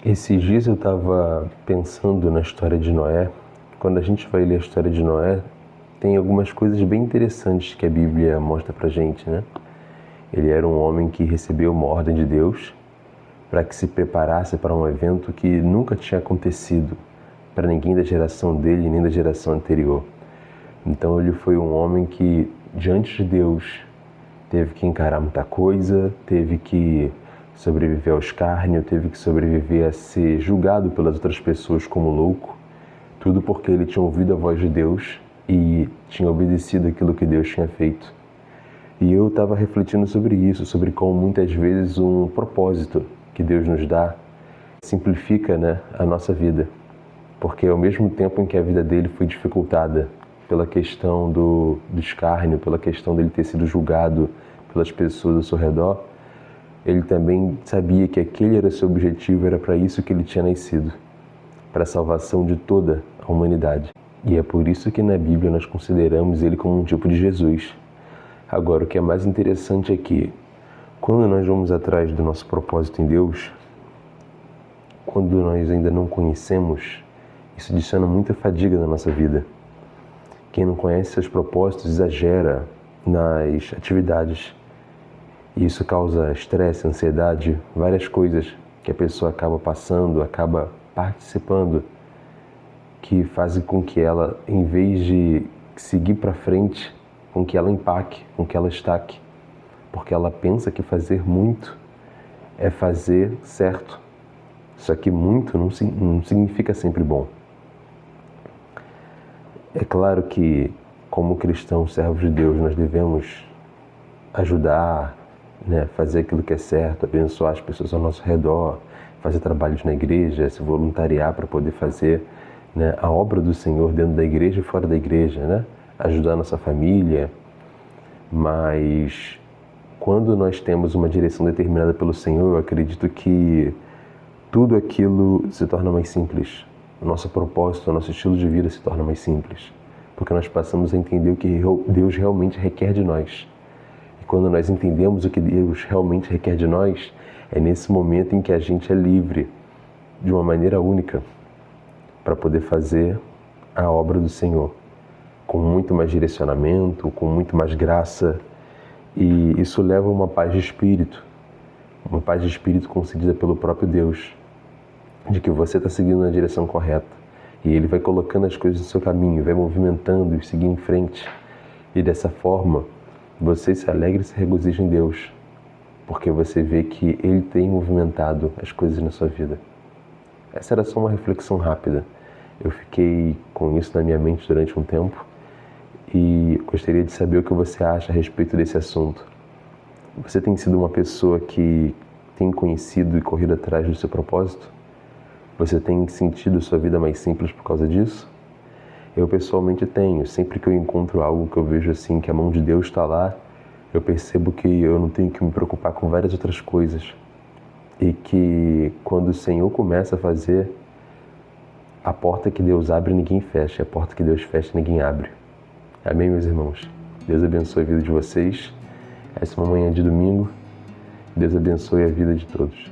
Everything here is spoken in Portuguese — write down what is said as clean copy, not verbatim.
Esses dias eu estava pensando na história de Noé. Quando a gente vai ler a história de Noé, tem algumas coisas bem interessantes que a Bíblia mostra pra gente, né? Ele era um homem que recebeu uma ordem de Deus para que se preparasse para um evento que nunca tinha acontecido para ninguém da geração dele nem da geração anterior. Então ele foi um homem que, diante de Deus, teve que encarar muita coisa, teve que sobreviver ao escárnio, teve que sobreviver a ser julgado pelas outras pessoas como louco, tudo porque ele tinha ouvido a voz de Deus e tinha obedecido aquilo que Deus tinha feito. E eu estava refletindo sobre isso, sobre como muitas vezes um propósito que Deus nos dá simplifica, a nossa vida. Porque ao mesmo tempo em que a vida dele foi dificultada pela questão do escárnio, pela questão dele ter sido julgado pelas pessoas ao seu redor, ele também sabia que aquele era o seu objetivo, era para isso que ele tinha nascido, para a salvação de toda a humanidade. E é por isso que na Bíblia nós consideramos ele como um tipo de Jesus. Agora, o que é mais interessante é que, quando nós vamos atrás do nosso propósito em Deus, quando nós ainda não conhecemos, isso adiciona muita fadiga na nossa vida. Quem não conhece seus propósitos exagera nas atividades. E isso causa estresse, ansiedade, várias coisas que a pessoa acaba passando, acaba participando, que fazem com que ela, em vez de seguir para frente, com que ela empaque, com que ela estaque. Porque ela pensa que fazer muito é fazer certo. Só que muito não significa sempre bom. É claro que, como cristãos, servos de Deus, nós devemos ajudar, fazer aquilo que é certo, abençoar as pessoas ao nosso redor, fazer trabalhos na igreja, se voluntariar para poder fazer a obra do Senhor dentro da igreja e fora da igreja, ajudar a nossa família. Mas quando nós temos uma direção determinada pelo Senhor, eu acredito que tudo aquilo se torna mais simples. O nosso propósito, o nosso estilo de vida se torna mais simples, porque nós passamos a entender o que Deus realmente requer de nós. E quando nós entendemos o que Deus realmente requer de nós, é nesse momento em que a gente é livre, de uma maneira única, para poder fazer a obra do Senhor, com muito mais direcionamento, com muito mais graça, e isso leva a uma paz de espírito concedida pelo próprio Deus, de que você está seguindo na direção correta, e Ele vai colocando as coisas no seu caminho, vai movimentando e seguir em frente, e dessa forma você se alegra e se regozija em Deus, porque você vê que Ele tem movimentado as coisas na sua vida. Essa era só uma reflexão rápida. Eu fiquei com isso na minha mente durante um tempo e gostaria de saber o que você acha a respeito desse assunto. Você tem sido uma pessoa que tem conhecido e corrido atrás do seu propósito? Você tem sentido sua vida mais simples por causa disso? Eu pessoalmente tenho. Sempre que eu encontro algo que eu vejo assim, que a mão de Deus está lá, eu percebo que eu não tenho que me preocupar com várias outras coisas. E que quando o Senhor começa a fazer, a porta que Deus abre ninguém fecha, a porta que Deus fecha ninguém abre. Amém, meus irmãos? Deus abençoe a vida de vocês. Essa é uma manhã de domingo. Deus abençoe a vida de todos.